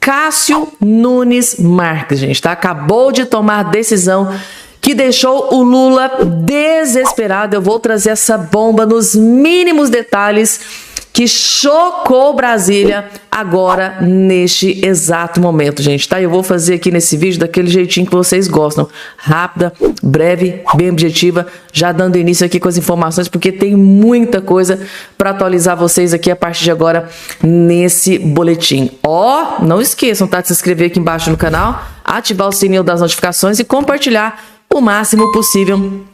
Cássio Nunes Marques, gente, tá? Acabou de tomar decisão que deixou o Lula desesperado. Eu vou trazer essa bomba nos mínimos detalhes que chocou Brasília agora, neste exato momento, gente, tá? Eu vou fazer aqui nesse vídeo daquele jeitinho que vocês gostam. Rápida, breve, bem objetiva, já dando início aqui com as informações, porque tem muita coisa para atualizar vocês aqui a partir de agora nesse boletim. Ó, não esqueçam, tá? De se inscrever aqui embaixo no canal, ativar o sininho das notificações e compartilhar o máximo possível.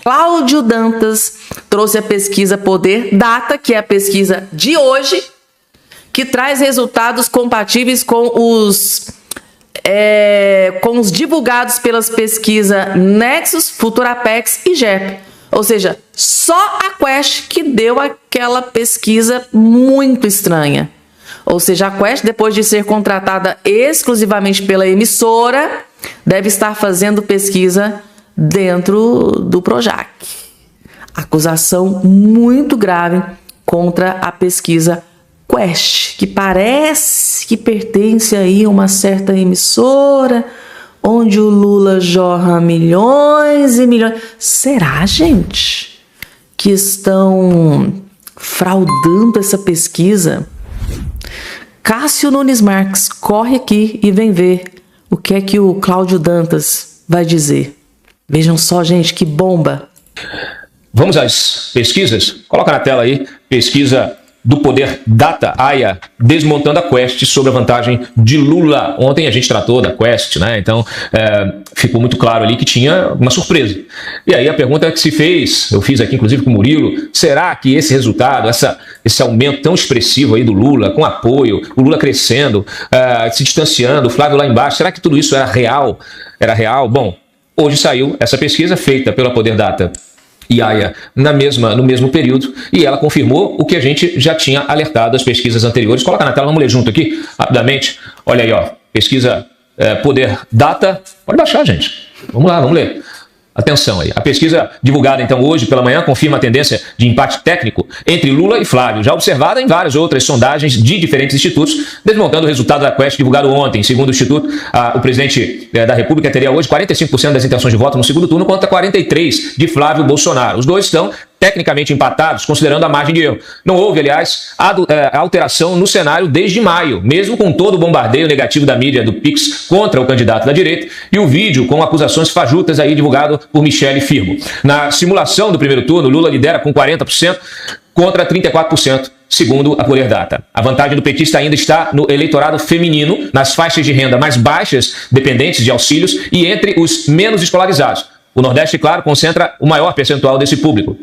Cláudio Dantas trouxe a pesquisa Poder Data, que é a pesquisa de hoje, que traz resultados compatíveis com os divulgados pelas pesquisas Nexus, Futurapex e GEP. Ou seja, só a Quest que deu aquela pesquisa muito estranha. Ou seja, a Quest, depois de ser contratada exclusivamente pela emissora, deve estar fazendo pesquisa dentro do Projac. Acusação muito grave contra a pesquisa Quest, que parece que pertence aí a uma certa emissora, onde o Lula jorra milhões e milhões. Será, gente, que estão fraudando essa pesquisa? Cássio Nunes Marques, corre aqui e vem ver o que é que o Cláudio Dantas vai dizer. Vejam só, gente, que bomba. Vamos às pesquisas? Coloca na tela aí, pesquisa do Poder Data, AIA, desmontando a Quest sobre a vantagem de Lula. Ontem a gente tratou da Quest, né? Então ficou muito claro ali que tinha uma surpresa. E aí a pergunta que se fez, eu fiz aqui inclusive com o Murilo, será que esse resultado, esse aumento tão expressivo aí do Lula, com apoio, o Lula crescendo, se distanciando, o Flávio lá embaixo, será que tudo isso era real? Era real? Bom, hoje saiu essa pesquisa feita pela Poder Data e AIA no mesmo período, e ela confirmou o que a gente já tinha alertado as pesquisas anteriores. Coloca na tela, vamos ler junto aqui, rapidamente. Olha aí, ó, pesquisa Poder Data. Pode baixar, gente. Vamos lá, vamos ler. Atenção aí. A pesquisa divulgada então hoje pela manhã confirma a tendência de empate técnico entre Lula e Flávio, já observada em várias outras sondagens de diferentes institutos, desmontando o resultado da Quest divulgado ontem. Segundo o Instituto, o presidente da República teria hoje 45% das intenções de voto no segundo turno contra 43% de Flávio Bolsonaro. Os dois estão tecnicamente empatados, considerando a margem de erro. Não houve, aliás, alteração no cenário desde maio, mesmo com todo o bombardeio negativo da mídia do Pix contra o candidato da direita e o vídeo com acusações fajutas aí divulgado por Michele Firmo. Na simulação do primeiro turno, Lula lidera com 40% contra 34%. Segundo a Poder Data. A vantagem do petista ainda está no eleitorado feminino, nas faixas de renda mais baixas, dependentes de auxílios, e entre os menos escolarizados. O Nordeste, claro, concentra o maior percentual desse público.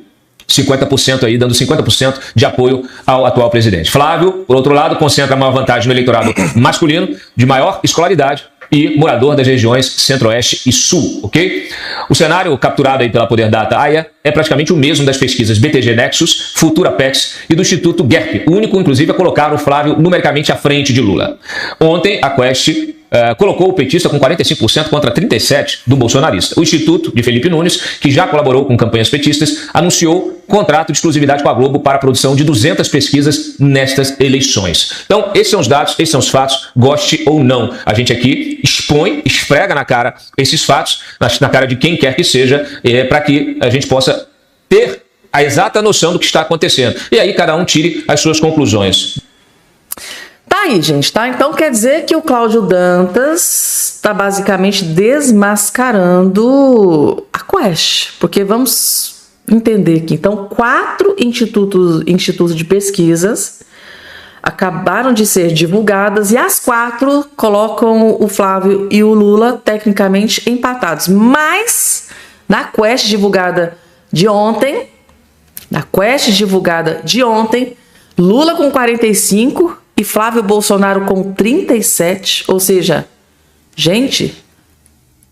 50% aí, dando 50% de apoio ao atual presidente. Flávio, por outro lado, concentra a maior vantagem no eleitorado masculino, de maior escolaridade e morador das regiões Centro-Oeste e Sul, ok? O cenário capturado aí pela Poder Data AIA é praticamente o mesmo das pesquisas BTG Nexus, Futurapex e do Instituto GERP, o único, inclusive, a colocar o Flávio numericamente à frente de Lula. Ontem, a Quest colocou o petista com 45% contra 37% do bolsonarista. O Instituto de Felipe Nunes, que já colaborou com campanhas petistas, anunciou contrato de exclusividade com a Globo para a produção de 200 pesquisas nestas eleições. Então, esses são os dados, esses são os fatos, goste ou não. A gente aqui expõe, esfrega na cara esses fatos, na cara de quem quer que seja, para que a gente possa ter a exata noção do que está acontecendo. E aí cada um tire as suas conclusões. Tá aí, gente, tá? Então quer dizer que o Cláudio Dantas está basicamente desmascarando a Quest, porque vamos entender aqui. Então, 4 institutos de pesquisas acabaram de ser divulgadas e as 4 colocam o Flávio e o Lula tecnicamente empatados. Mas na Quest divulgada de ontem, Lula com 45% e Flávio Bolsonaro com 37%, ou seja, gente,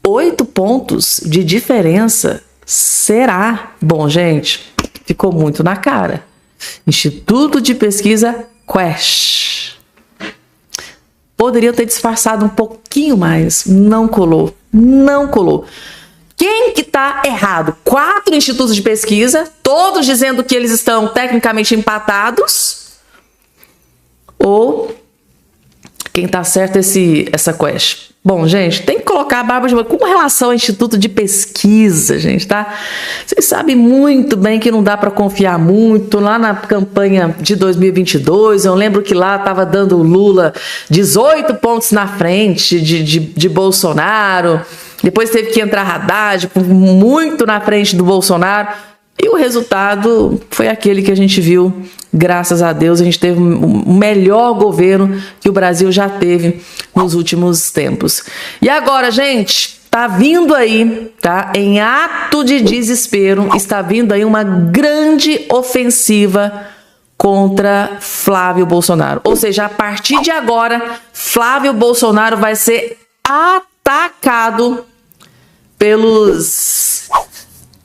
8 pontos de diferença. Será? Bom, gente, ficou muito na cara. Instituto de Pesquisa Quest. Poderiam ter disfarçado um pouquinho mais. Não colou. Não colou. Quem que tá errado? 4 institutos de pesquisa, todos dizendo que eles estão tecnicamente empatados, ou quem tá certo é essa Quest. Bom, gente, tem que colocar a Bárbara de Molina com relação ao Instituto de Pesquisa, gente, tá? Vocês sabem muito bem que não dá para confiar muito. Lá na campanha de 2022, eu lembro que lá tava dando o Lula 18 pontos na frente de Bolsonaro. Depois teve que entrar Haddad, muito na frente do Bolsonaro. E o resultado foi aquele que a gente viu. Graças a Deus, a gente teve o melhor governo que o Brasil já teve nos últimos tempos. E agora, gente, tá vindo aí, tá? Em ato de desespero, está vindo aí uma grande ofensiva contra Flávio Bolsonaro. Ou seja, a partir de agora, Flávio Bolsonaro vai ser atacado pelos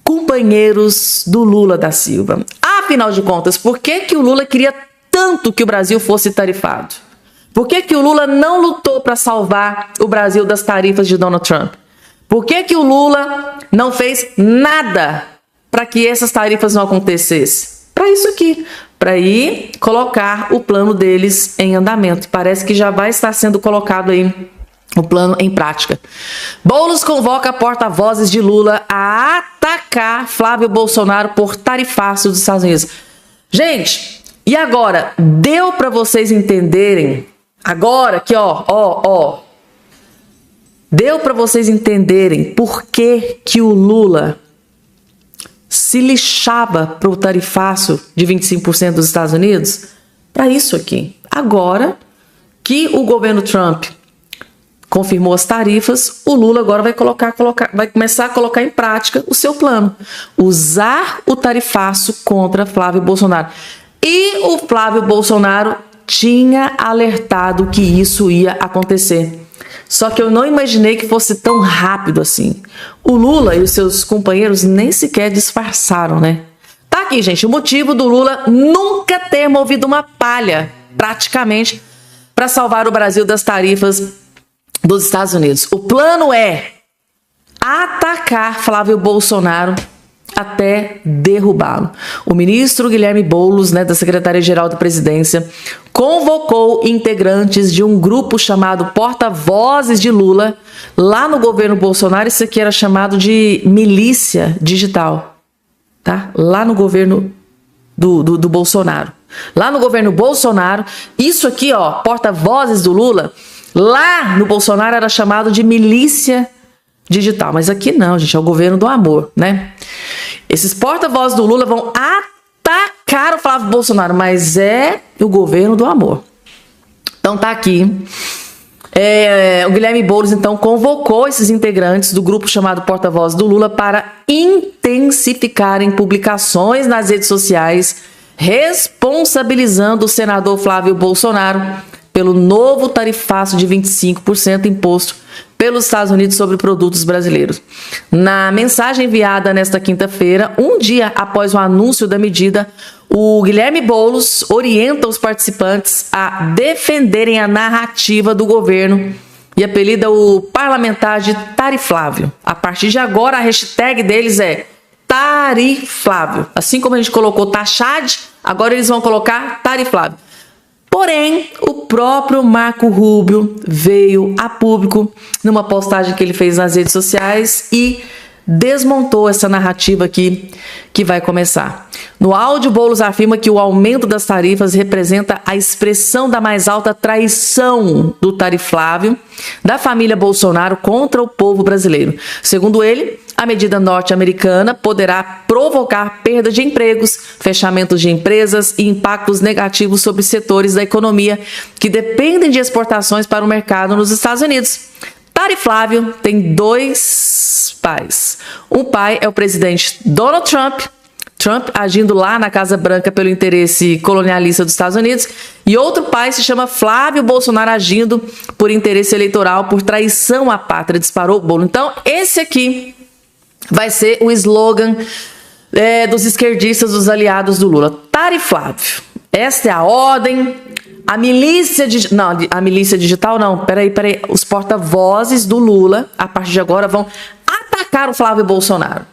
companheiros do Lula da Silva. Afinal de contas, por que o Lula queria tanto que o Brasil fosse tarifado? Por que o Lula não lutou para salvar o Brasil das tarifas de Donald Trump? Por que o Lula não fez nada para que essas tarifas não acontecessem? Para isso aqui, para ir colocar o plano deles em andamento. Parece que já vai estar sendo colocado aí o plano em prática. Boulos convoca porta-vozes de Lula a atacar Flávio Bolsonaro por tarifaço dos Estados Unidos. Gente, e agora? Deu para vocês entenderem? Agora que, deu para vocês entenderem por que o Lula se lixava para o tarifaço de 25% dos Estados Unidos? Para isso aqui. Agora que o governo Trump confirmou as tarifas, o Lula agora vai começar a colocar em prática o seu plano. Usar o tarifaço contra Flávio Bolsonaro. E o Flávio Bolsonaro tinha alertado que isso ia acontecer. Só que eu não imaginei que fosse tão rápido assim. O Lula e os seus companheiros nem sequer disfarçaram, né? Tá aqui, gente, o motivo do Lula nunca ter movido uma palha, praticamente, para salvar o Brasil das tarifas dos Estados Unidos. O plano é atacar Flávio Bolsonaro até derrubá-lo. O ministro Guilherme Boulos, da Secretaria-Geral da Presidência, convocou integrantes de um grupo chamado Porta-Vozes de Lula lá no governo Bolsonaro. Isso aqui era chamado de milícia digital, tá? Lá no governo do Bolsonaro. Lá no governo Bolsonaro, isso aqui, Porta-Vozes do Lula, lá no Bolsonaro era chamado de milícia digital. Mas aqui não, gente, é o governo do amor, né? Esses porta-vozes do Lula vão atacar o Flávio Bolsonaro, mas é o governo do amor. Então tá aqui. O Guilherme Boulos, então, convocou esses integrantes do grupo chamado Porta-Vozes do Lula para intensificarem publicações nas redes sociais, responsabilizando o senador Flávio Bolsonaro pelo novo tarifaço de 25% imposto pelos Estados Unidos sobre produtos brasileiros. Na mensagem enviada nesta quinta-feira, um dia após o anúncio da medida, o Guilherme Boulos orienta os participantes a defenderem a narrativa do governo e apelida o parlamentar de Tariflávio. A partir de agora, a hashtag deles é Tariflávio. Assim como a gente colocou Taxad, agora eles vão colocar Tariflávio. Porém, o próprio Marco Rubio veio a público numa postagem que ele fez nas redes sociais e desmontou essa narrativa aqui que vai começar. No áudio, Boulos afirma que o aumento das tarifas representa a expressão da mais alta traição do Tariflávio da família Bolsonaro contra o povo brasileiro. Segundo ele, a medida norte-americana poderá provocar perda de empregos, fechamentos de empresas e impactos negativos sobre setores da economia que dependem de exportações para o mercado nos Estados Unidos. Tariflávio tem dois pais. Um pai é o presidente Donald Trump agindo lá na Casa Branca pelo interesse colonialista dos Estados Unidos, e outro pai se chama Flávio Bolsonaro agindo por interesse eleitoral, por traição à pátria, disparou o bolo. Então, esse aqui vai ser o slogan dos esquerdistas, dos aliados do Lula. Tariflávio. Esta é a ordem. A milícia digital... Não, a milícia digital não. Peraí. Os porta-vozes do Lula, a partir de agora, vão atacar o Flávio Bolsonaro.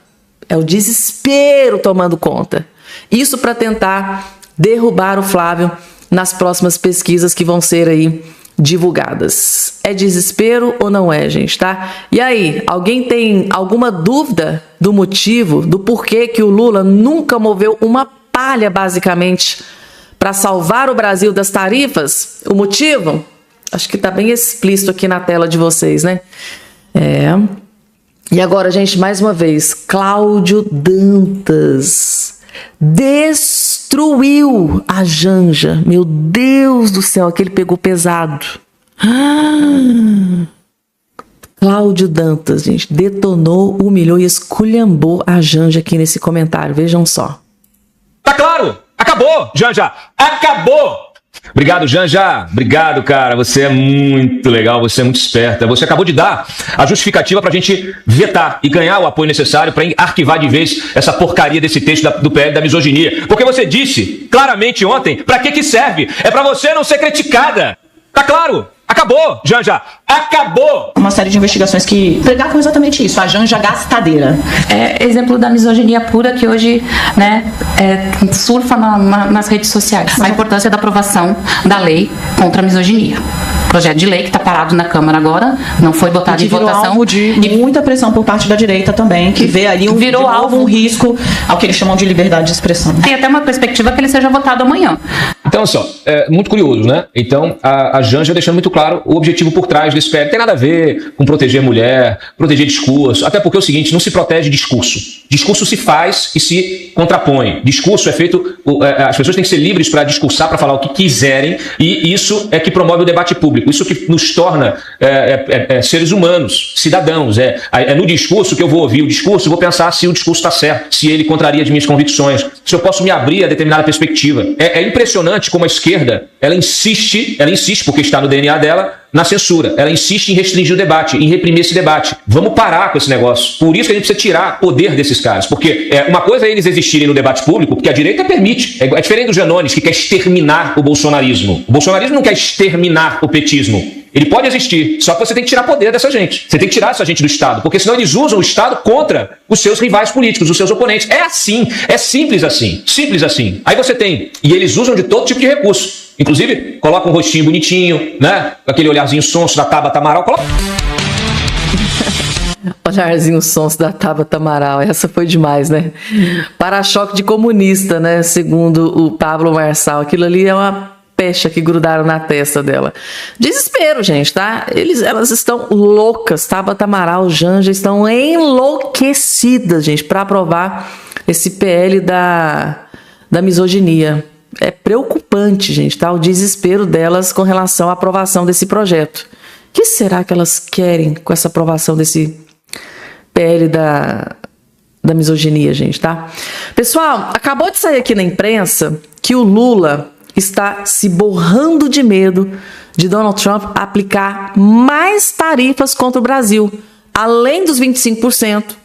É o desespero tomando conta. Isso para tentar derrubar o Flávio nas próximas pesquisas que vão ser aí divulgadas. É desespero ou não é, gente, tá? E aí, alguém tem alguma dúvida do motivo, do porquê que o Lula nunca moveu uma palha, basicamente, para salvar o Brasil das tarifas? O motivo? Acho que tá bem explícito aqui na tela de vocês, né? E agora, gente, mais uma vez, Cláudio Dantas destruiu a Janja. Meu Deus do céu, aquele pegou pesado. Cláudio Dantas, gente, detonou, humilhou e esculhambou a Janja aqui nesse comentário. Vejam só. Tá claro? Acabou, Janja! Acabou! Obrigado, Janja. Obrigado, cara. Você é muito legal, você é muito esperta. Você acabou de dar a justificativa pra gente vetar e ganhar o apoio necessário para arquivar de vez essa porcaria desse texto do PL da misoginia. Porque você disse claramente ontem pra que serve. É pra você não ser criticada. Tá claro? Acabou, Janja! Acabou! Uma série de investigações que pregavam exatamente isso, a Janja gastadeira. É exemplo da misoginia pura que hoje, né, surfa nas redes sociais. A importância da aprovação da lei contra a misoginia. Projeto de lei que está parado na Câmara agora, não foi botado em votação. Alvo de muita pressão por parte da direita também, que vê ali um risco ao que eles chamam de liberdade de expressão. Tem até uma perspectiva que ele seja votado amanhã. Então, só, muito curioso, né? Então, a Janja deixando muito claro o objetivo por trás desse PL. Não tem nada a ver com proteger a mulher, proteger discurso, até porque é o seguinte, não se protege discurso. Discurso se faz e se contrapõe. Discurso é feito, as pessoas têm que ser livres para discursar, para falar o que quiserem, e isso é que promove o debate público. Isso que nos torna seres humanos, cidadãos. É no discurso que eu vou ouvir o discurso, vou pensar se o discurso está certo, se ele contraria as minhas convicções, se eu posso me abrir a determinada perspectiva. É impressionante como a esquerda, ela insiste, porque está no DNA dela, na censura. Ela insiste em restringir o debate, em reprimir esse debate. Vamos parar com esse negócio. Por isso que a gente precisa tirar poder desses caras. Porque uma coisa é eles existirem no debate público, porque a direita permite. É diferente do Janones, que quer exterminar o bolsonarismo. O bolsonarismo não quer exterminar o petismo. Ele pode existir, só que você tem que tirar poder dessa gente. Você tem que tirar essa gente do Estado, porque senão eles usam o Estado contra os seus rivais políticos, os seus oponentes. É assim, é simples assim, simples assim. Aí você tem, e eles usam de todo tipo de recurso. Inclusive, coloca um rostinho bonitinho, né? Com aquele olharzinho sonso da Tabata Amaral. Coloca... Olharzinho sonso da Tabata Amaral, essa foi demais, né? Para-choque de comunista, né? Segundo o Pablo Marçal. Aquilo ali é uma pecha que grudaram na testa dela. Desespero, gente, tá? Elas estão loucas. Tabata Amaral, Janja estão enlouquecidas, gente, para aprovar esse PL da misoginia. É preocupante, gente, tá? O desespero delas com relação à aprovação desse projeto. O que será que elas querem com essa aprovação desse PL da misoginia, gente, tá? Pessoal, acabou de sair aqui na imprensa que o Lula está se borrando de medo de Donald Trump aplicar mais tarifas contra o Brasil. Além dos 25%,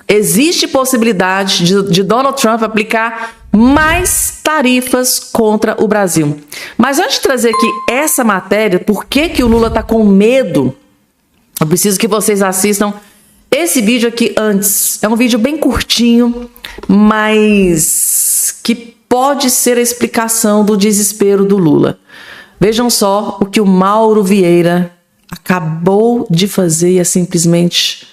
existe possibilidade de Donald Trump aplicar mais tarifas contra o Brasil. Mas antes de trazer aqui essa matéria, por que o Lula está com medo, eu preciso que vocês assistam esse vídeo aqui antes. É um vídeo bem curtinho, mas que pode ser a explicação do desespero do Lula. Vejam só o que o Mauro Vieira acabou de fazer e é simplesmente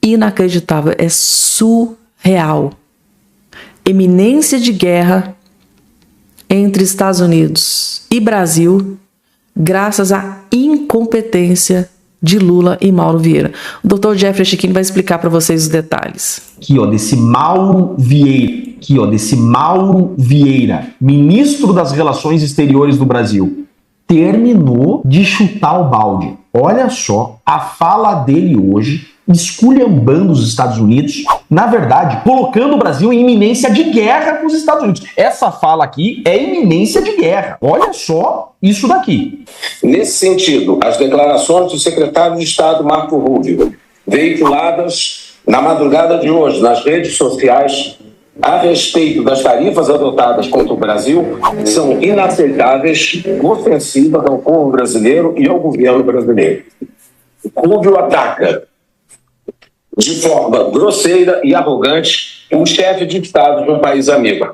inacreditável, é surreal. Iminência de guerra entre Estados Unidos e Brasil, graças à incompetência de Lula e Mauro Vieira. O Dr. Jeffrey Chiquini vai explicar para vocês os detalhes. Aqui, ó, desse Mauro Vieira, ministro das Relações Exteriores do Brasil, terminou de chutar o balde. Olha só a fala dele hoje, esculhambando os Estados Unidos, na verdade, colocando o Brasil em iminência de guerra com os Estados Unidos. Essa fala aqui é iminência de guerra. Olha só isso daqui. Nesse sentido, as declarações do secretário de Estado Marco Rubio, veiculadas na madrugada de hoje nas redes sociais a respeito das tarifas adotadas contra o Brasil, são inaceitáveis, ofensivas ao povo brasileiro e ao governo brasileiro. Rubio ataca de forma grosseira e arrogante o chefe de Estado de um país amigo.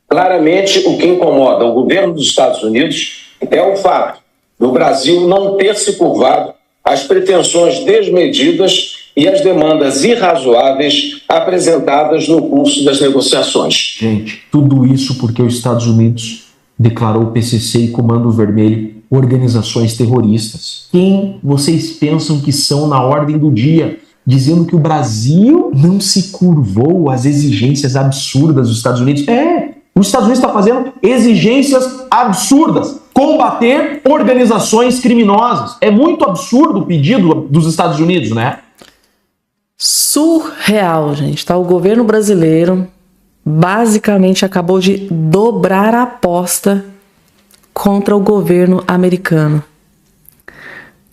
Claramente, o que incomoda o governo dos Estados Unidos é o fato do Brasil não ter se curvado às pretensões desmedidas e às demandas irrazoáveis apresentadas no curso das negociações. Gente, tudo isso porque os Estados Unidos declarou o PCC e Comando Vermelho organizações terroristas. Quem vocês pensam que são na ordem do dia, dizendo que o Brasil não se curvou às exigências absurdas dos Estados Unidos? Os Estados Unidos está fazendo exigências absurdas. Combater organizações criminosas. É muito absurdo o pedido dos Estados Unidos, né? Surreal, gente, tá? O governo brasileiro basicamente acabou de dobrar a aposta contra o governo americano.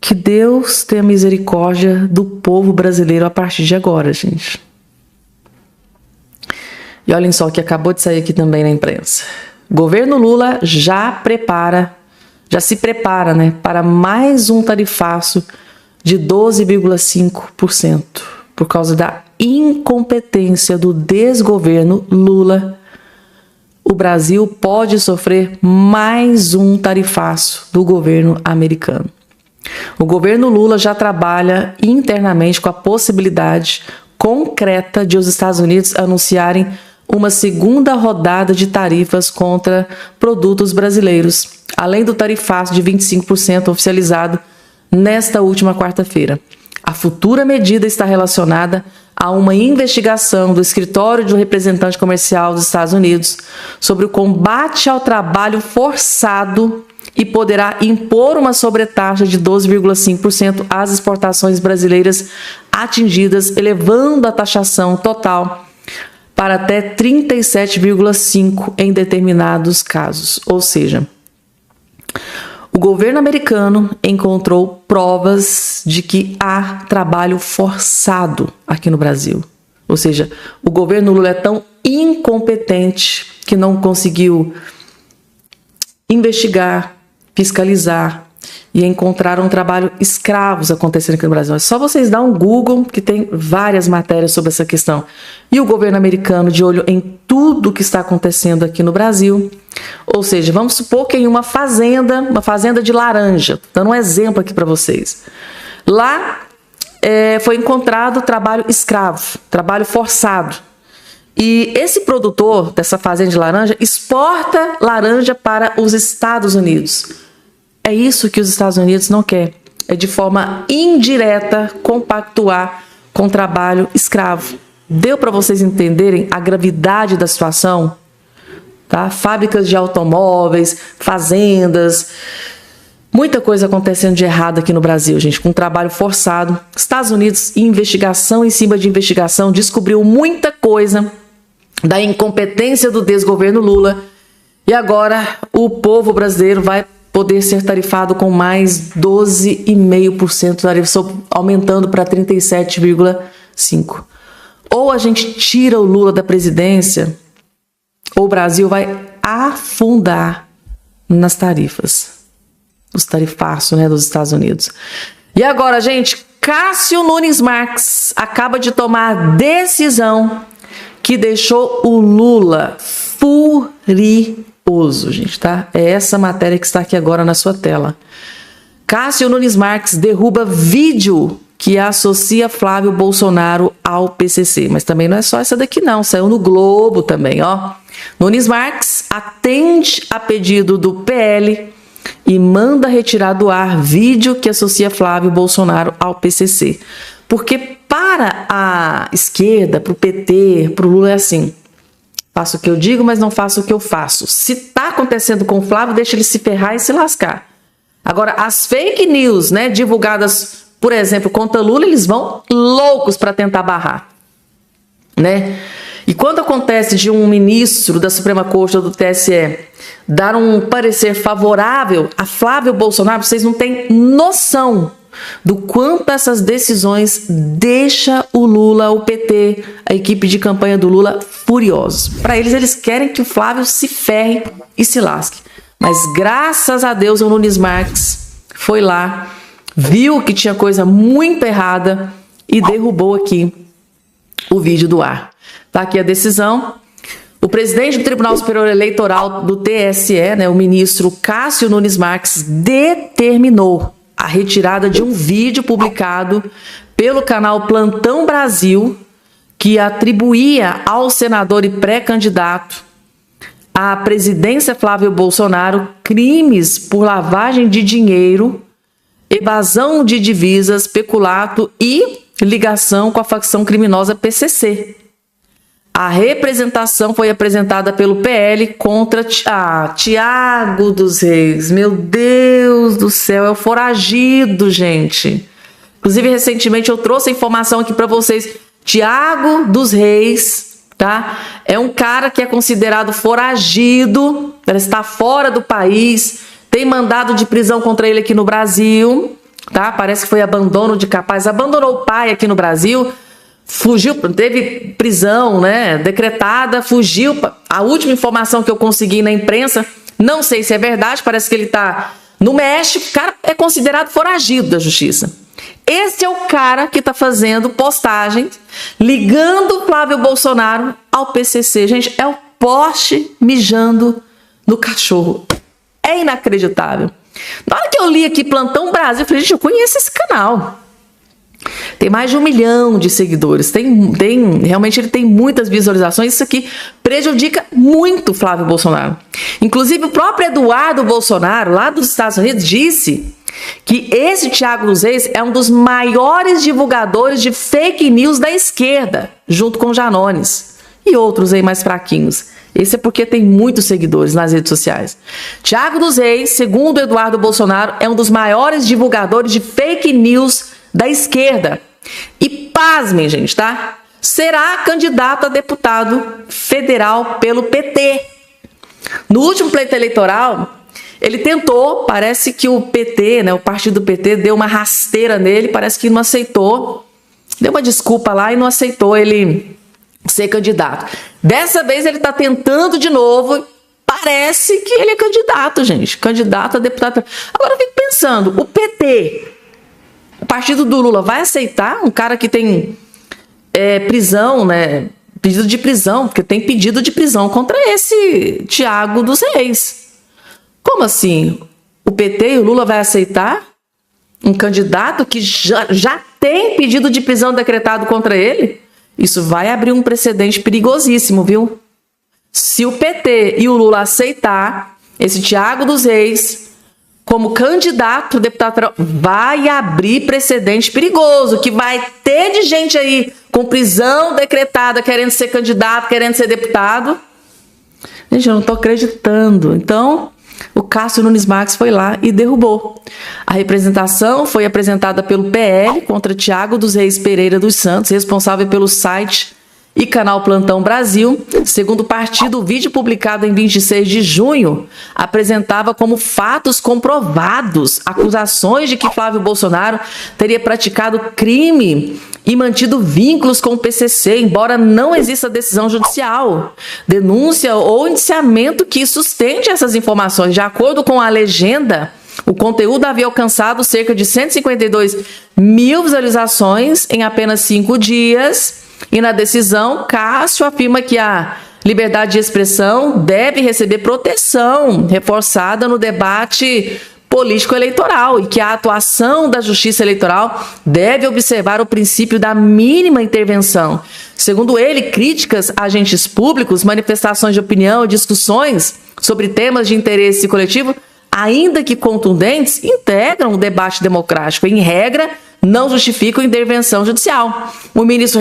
Que Deus tenha misericórdia do povo brasileiro a partir de agora, gente. E olhem só o que acabou de sair aqui também na imprensa. O governo Lula já se prepara, né, para mais um tarifaço de 12,5%. Por causa da incompetência do desgoverno Lula, o Brasil pode sofrer mais um tarifaço do governo americano. O governo Lula já trabalha internamente com a possibilidade concreta de os Estados Unidos anunciarem uma segunda rodada de tarifas contra produtos brasileiros, além do tarifaço de 25% oficializado nesta última quarta-feira. A futura medida está relacionada a uma investigação do Escritório do Representante Comercial dos Estados Unidos sobre o combate ao trabalho forçado e poderá impor uma sobretaxa de 12,5% às exportações brasileiras atingidas, elevando a taxação total para até 37,5% em determinados casos. Ou seja, o governo americano encontrou provas de que há trabalho forçado aqui no Brasil. Ou seja, o governo Lula é tão incompetente que não conseguiu investigar, fiscalizar e encontrar um trabalho escravos acontecendo aqui no Brasil. É só vocês dar um Google que tem várias matérias sobre essa questão. E o governo americano de olho em tudo que está acontecendo aqui no Brasil. Ou seja, vamos supor que em uma fazenda de laranja, dando um exemplo aqui para vocês. Lá foi encontrado trabalho escravo, trabalho forçado. E esse produtor dessa fazenda de laranja exporta laranja para os Estados Unidos. É isso que os Estados Unidos não querem. É de forma indireta compactuar com trabalho escravo. Deu para vocês entenderem a gravidade da situação? Tá? Fábricas de automóveis, fazendas, muita coisa acontecendo de errado aqui no Brasil, gente, com trabalho forçado. Estados Unidos, investigação em cima de investigação, descobriu muita coisa da incompetência do desgoverno Lula. E agora o povo brasileiro vai poder ser tarifado com mais 12,5%, aumentando para 37,5%. Ou a gente tira o Lula da presidência, ou o Brasil vai afundar nas tarifas. Os tarifaços, né, dos Estados Unidos. E agora, gente, Cássio Nunes Marques acaba de tomar a decisão que deixou o Lula furioso, gente, tá? É essa matéria que está aqui agora na sua tela. Cássio Nunes Marques derruba vídeo que associa Flávio Bolsonaro ao PCC. Mas também não é só essa daqui não, saiu no Globo também, ó. Nunes Marques atende a pedido do PL e manda retirar do ar vídeo que associa Flávio Bolsonaro ao PCC. Porque para a esquerda, para o PT, para o Lula é assim: faço o que eu digo, mas não faço o que eu faço. Se está acontecendo com o Flávio, deixa ele se ferrar e se lascar. Agora, as fake news, né, divulgadas, por exemplo, contra Lula, eles vão loucos para tentar barrar, né? E quando acontece de um ministro da Suprema Corte ou do TSE dar um parecer favorável a Flávio Bolsonaro, vocês não têm noção do quanto essas decisões deixam o Lula, o PT, a equipe de campanha do Lula furiosos. Para eles querem que o Flávio se ferre e se lasque. Mas graças a Deus o Nunes Marques foi lá, viu que tinha coisa muito errada e derrubou aqui o vídeo do ar. Tá aqui a decisão. O presidente do Tribunal Superior Eleitoral do TSE, né, o ministro Cássio Nunes Marques, determinou a retirada de um vídeo publicado pelo canal Plantão Brasil, que atribuía ao senador e pré-candidato à presidência Flávio Bolsonaro crimes por lavagem de dinheiro, evasão de divisas, peculato e ligação com a facção criminosa PCC. A representação foi apresentada pelo PL contra Tiago dos Reis. Meu Deus do céu, é o foragido, gente. Inclusive, recentemente eu trouxe a informação aqui para vocês. Tiago dos Reis, tá? É um cara que é considerado foragido, ele está fora do país, tem mandado de prisão contra ele aqui no Brasil, tá? Parece que foi abandono de capaz, abandonou o pai aqui no Brasil. Fugiu, teve prisão, né, decretada, fugiu. A última informação que eu consegui na imprensa, não sei se é verdade, parece que ele está no México. O cara é considerado foragido da justiça. Esse é o cara que está fazendo postagens ligando Flávio Bolsonaro ao PCC. Gente, é o poste mijando no cachorro. É inacreditável. Na hora que eu li aqui Plantão Brasil, eu falei, gente, eu conheço esse canal. Tem mais de 1 milhão de seguidores. Realmente ele tem muitas visualizações. Isso aqui prejudica muito Flávio Bolsonaro. Inclusive, o próprio Eduardo Bolsonaro, lá dos Estados Unidos, disse que esse Tiago dos Reis é um dos maiores divulgadores de fake news da esquerda, junto com Janones e outros aí mais fraquinhos. Esse é porque tem muitos seguidores nas redes sociais. Tiago dos Reis, segundo Eduardo Bolsonaro, é um dos maiores divulgadores de fake news da esquerda. E pasmem, gente, tá? Será candidato a deputado federal pelo PT. No último pleito eleitoral, ele tentou, parece que o PT, né, o partido do PT, deu uma rasteira nele, parece que não aceitou. Deu uma desculpa lá e não aceitou ele ser candidato. Dessa vez ele está tentando de novo. Parece que ele é candidato, gente. Candidato a deputado. Agora eu fico pensando, o PT... O partido do Lula vai aceitar um cara que tem prisão, né? Pedido de prisão, porque tem pedido de prisão contra esse Tiago dos Reis. Como assim? O PT e o Lula vai aceitar um candidato que já tem pedido de prisão decretado contra ele? Isso vai abrir um precedente perigosíssimo, viu? Se o PT e o Lula aceitar esse Tiago dos Reis como candidato a deputado federal, vai abrir precedente perigoso, que vai ter de gente aí com prisão decretada, querendo ser candidato, querendo ser deputado. Gente, eu não estou acreditando. Então, o Cássio Nunes Marques foi lá e derrubou. A representação foi apresentada pelo PL contra Tiago dos Reis Pereira dos Santos, responsável pelo site e canal Plantão Brasil. Segundo o partido, o vídeo publicado em 26 de junho apresentava como fatos comprovados acusações de que Flávio Bolsonaro teria praticado crime e mantido vínculos com o PCC, embora não exista decisão judicial, denúncia ou indiciamento que sustente essas informações. De acordo com a legenda, o conteúdo havia alcançado cerca de 152 mil visualizações em apenas 5 dias. E na decisão, Cássio afirma que a liberdade de expressão deve receber proteção reforçada no debate político-eleitoral e que a atuação da Justiça Eleitoral deve observar o princípio da mínima intervenção. Segundo ele, críticas a agentes públicos, manifestações de opinião e discussões sobre temas de interesse coletivo, ainda que contundentes, integram o debate democrático. Em regra, não justificam intervenção judicial. O ministro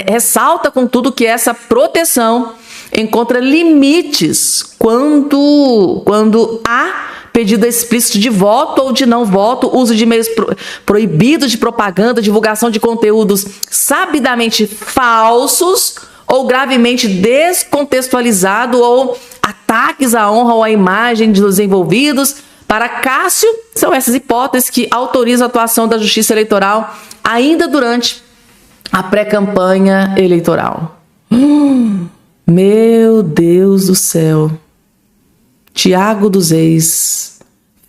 ressalta, contudo, que essa proteção encontra limites quando há pedido explícito de voto ou de não voto, uso de meios proibidos de propaganda, divulgação de conteúdos sabidamente falsos ou gravemente descontextualizado ou ataques à honra ou à imagem dos envolvidos. Para Cássio, são essas hipóteses que autorizam a atuação da Justiça Eleitoral ainda durante a pré-campanha eleitoral. Meu Deus do céu. Tiago dos Reis.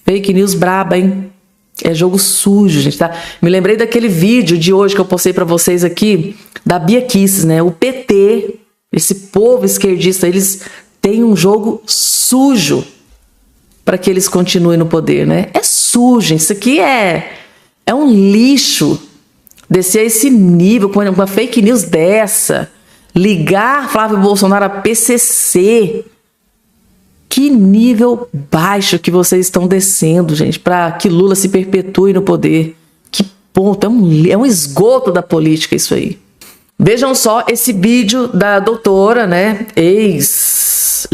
Fake news braba, hein? É jogo sujo, gente, tá? Me lembrei daquele vídeo de hoje que eu postei para vocês aqui, da Bia Kicis, né? O PT Esse povo esquerdista, eles têm um jogo sujo para que eles continuem no poder, né? É sujo, isso aqui é um lixo. Descer a esse nível, com uma fake news dessa, ligar Flávio Bolsonaro a PCC. Que nível baixo que vocês estão descendo, gente, para que Lula se perpetue no poder. Que ponto, é um esgoto da política isso aí. Vejam só esse vídeo da doutora, né, ex-juíza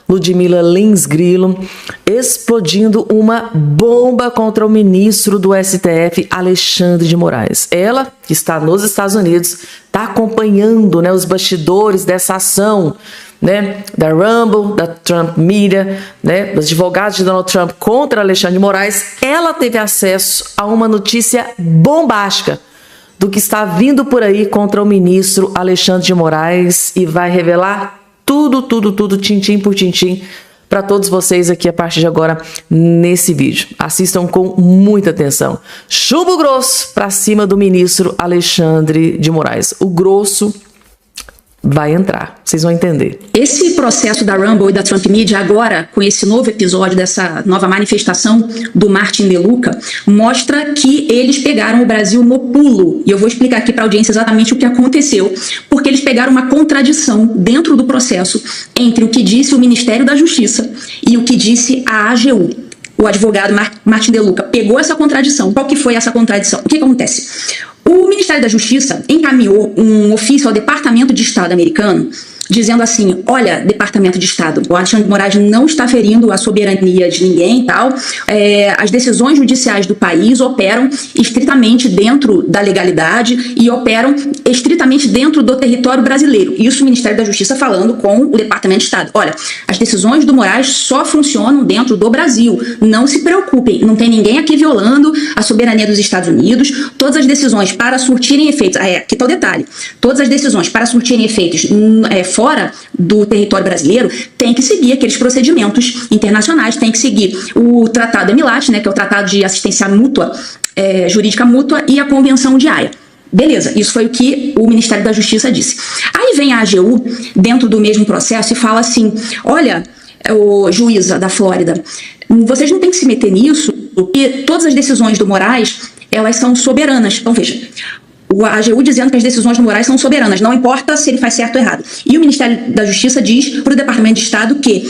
Ludmila Lins Grillo, explodindo uma bomba contra o ministro do STF, Alexandre de Moraes. Ela, que está nos Estados Unidos, está acompanhando, né, os bastidores dessa ação, né, da Rumble, da Trump Media, né, dos advogados de Donald Trump contra Alexandre de Moraes. Ela teve acesso a uma notícia bombástica do que está vindo por aí contra o ministro Alexandre de Moraes e vai revelar tudo, tintim por tintim, para todos vocês aqui a partir de agora nesse vídeo. Assistam com muita atenção. Chumbo grosso para cima do ministro Alexandre de Moraes. O grosso vai entrar, vocês vão entender. Esse processo da Rumble e da Trump Media agora, com esse novo episódio dessa nova manifestação do Martin De Luca, mostra que eles pegaram o Brasil no pulo. E eu vou explicar aqui para a audiência exatamente o que aconteceu, porque eles pegaram uma contradição dentro do processo entre o que disse o Ministério da Justiça e o que disse a AGU. O advogado Martin De Luca pegou essa contradição. Qual que foi essa contradição? O que acontece? O Ministério da Justiça encaminhou um ofício ao Departamento de Estado americano dizendo assim: olha, Departamento de Estado, o Alexandre de Moraes não está ferindo a soberania de ninguém e tal, as decisões judiciais do país operam estritamente dentro da legalidade e operam estritamente dentro do território brasileiro. Isso o Ministério da Justiça falando com o Departamento de Estado. Olha, as decisões do Moraes só funcionam dentro do Brasil, não se preocupem, não tem ninguém aqui violando a soberania dos Estados Unidos, todas as decisões para surtirem efeitos, aqui está o detalhe, todas as decisões para surtirem efeitos fora do território brasileiro, tem que seguir aqueles procedimentos internacionais, tem que seguir o Tratado EMILAT, né, que é o Tratado de Assistência Mútua, Jurídica Mútua, e a Convenção de Haia. Beleza, isso foi o que o Ministério da Justiça disse. Aí vem a AGU, dentro do mesmo processo, e fala assim: olha, o juíza da Flórida, vocês não têm que se meter nisso, porque todas as decisões do Moraes, elas são soberanas. Então, veja, o AGU dizendo que as decisões do Moraes são soberanas, não importa se ele faz certo ou errado. E o Ministério da Justiça diz para o Departamento de Estado que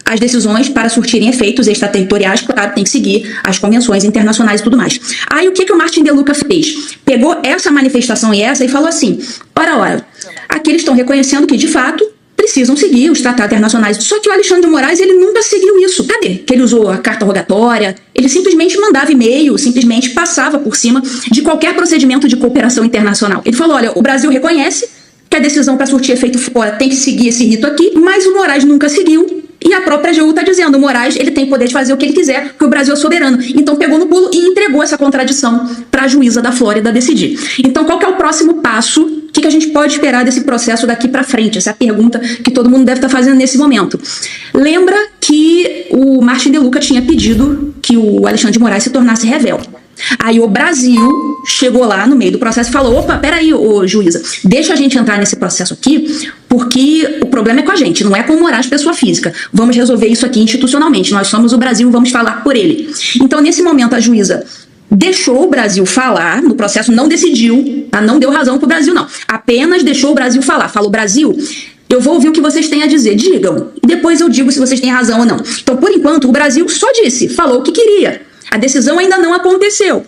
as decisões, para surtirem efeitos extraterritoriais, claro, tem que seguir as convenções internacionais e tudo mais. Aí o que o Martin De Luca fez? Pegou essa manifestação e falou assim: ora, aqui eles estão reconhecendo que, de fato, precisam seguir os tratados internacionais. Só que o Alexandre de Moraes, ele nunca seguiu isso. Cadê? Que ele usou a carta rogatória, ele simplesmente mandava e-mail, simplesmente passava por cima de qualquer procedimento de cooperação internacional. Ele falou: olha, o Brasil reconhece que a decisão para surtir efeito fora tem que seguir esse rito aqui, mas o Moraes nunca seguiu. E a própria AGU está dizendo: o Moraes, ele tem poder de fazer o que ele quiser, porque o Brasil é soberano. Então pegou no pulo e entregou essa contradição para a juíza da Flórida decidir. Então qual que é o próximo passo? O que a gente pode esperar desse processo daqui para frente? Essa é a pergunta que todo mundo deve estar fazendo nesse momento. Lembra que o Martin De Luca tinha pedido que o Alexandre de Moraes se tornasse rével. Aí o Brasil chegou lá no meio do processo e falou: opa, peraí, ô juíza, deixa a gente entrar nesse processo aqui, porque o problema é com a gente, não é com o Moraes pessoa física. Vamos resolver isso aqui institucionalmente, nós somos o Brasil, vamos falar por ele. Então, nesse momento, a juíza deixou o Brasil falar no processo, não decidiu, tá? Não deu razão pro Brasil, não. Apenas deixou o Brasil falar. Falou: Brasil, eu vou ouvir o que vocês têm a dizer, digam, e depois eu digo se vocês têm razão ou não. Então, por enquanto, o Brasil só disse, falou o que queria. A decisão ainda não aconteceu.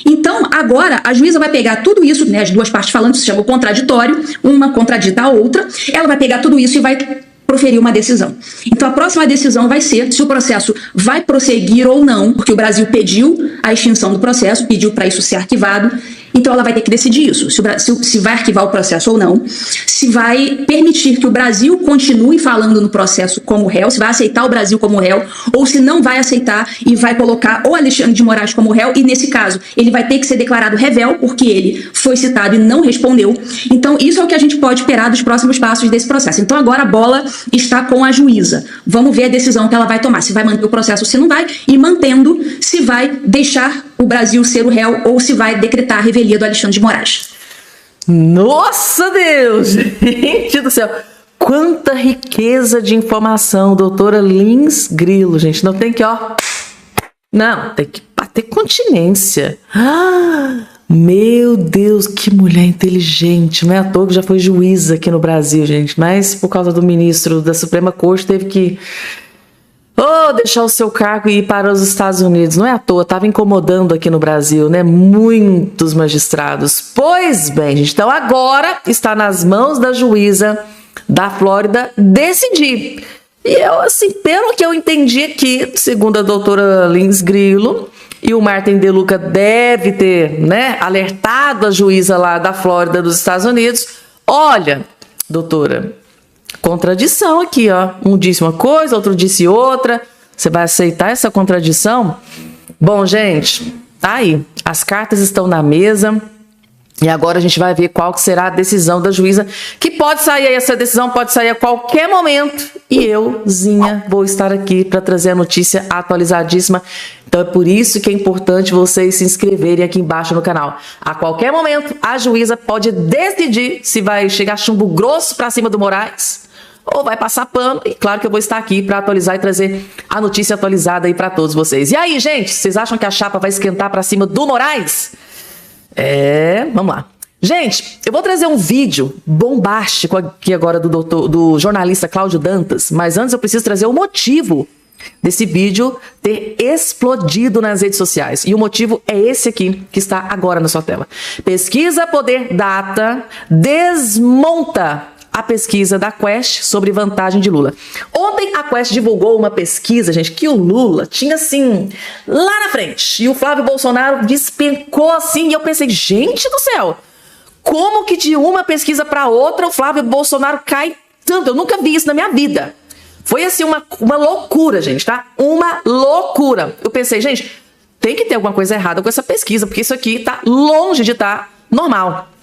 Então, agora, a juíza vai pegar tudo isso, né, as duas partes falando, se chama o contraditório, uma contradita a outra, ela vai pegar tudo isso e vai proferir uma decisão. Então, a próxima decisão vai ser se o processo vai prosseguir ou não, porque o Brasil pediu a extinção do processo, pediu para isso ser arquivado. Então ela vai ter que decidir isso, se vai arquivar o processo ou não, se vai permitir que o Brasil continue falando no processo como réu, se vai aceitar o Brasil como réu, ou se não vai aceitar e vai colocar o Alexandre de Moraes como réu, e nesse caso ele vai ter que ser declarado rével, porque ele foi citado e não respondeu. Então isso é o que a gente pode esperar dos próximos passos desse processo. Então agora a bola está com a juíza. Vamos ver a decisão que ela vai tomar, se vai manter o processo ou se não vai, e mantendo, se vai deixar o Brasil ser o réu ou se vai decretar a revelia do Alexandre de Moraes. Nossa Deus, gente do céu. Quanta riqueza de informação, doutora Lins Grilo, gente. Não tem que, não, tem que bater continência. Meu Deus, que mulher inteligente. Não é à toa que já foi juíza aqui no Brasil, gente. Mas por causa do ministro da Suprema Corte, teve que deixar o seu cargo e ir para os Estados Unidos. Não é à toa, estava incomodando aqui no Brasil, né? Muitos magistrados. Pois bem, gente. Então agora está nas mãos da juíza da Flórida decidir. E eu, assim, pelo que eu entendi aqui, segundo a doutora Lins Grilo, e o Martin DeLuca deve ter, né, alertado a juíza lá da Flórida dos Estados Unidos. Olha, doutora, contradição aqui, um disse uma coisa, outro disse outra. Você vai aceitar essa contradição? Bom, gente, tá aí. As cartas estão na mesa. E agora a gente vai ver qual que será a decisão da juíza, que pode sair, essa decisão pode sair a qualquer momento. E eu, Zinha, vou estar aqui para trazer a notícia atualizadíssima. Então é por isso que é importante vocês se inscreverem aqui embaixo no canal. A qualquer momento, a juíza pode decidir se vai chegar chumbo grosso para cima do Moraes ou vai passar pano. E claro que eu vou estar aqui para atualizar e trazer a notícia atualizada aí para todos vocês. E aí, gente, vocês acham que a chapa vai esquentar para cima do Moraes? Vamos lá. Gente, eu vou trazer um vídeo bombástico aqui agora do jornalista Cláudio Dantas, mas antes eu preciso trazer o motivo desse vídeo ter explodido nas redes sociais. E o motivo é esse aqui, que está agora na sua tela. Pesquisa Poder Data desmonta a pesquisa da Quest sobre vantagem de Lula. Ontem a Quest divulgou uma pesquisa, gente, que o Lula tinha, assim, lá na frente. E o Flávio Bolsonaro despencou assim. E eu pensei, gente do céu, como que de uma pesquisa para outra o Flávio Bolsonaro cai tanto? Eu nunca vi isso na minha vida. Foi, assim, uma loucura, gente, tá? Uma loucura. Eu pensei, gente, tem que ter alguma coisa errada com essa pesquisa, porque isso aqui tá longe de estar normal.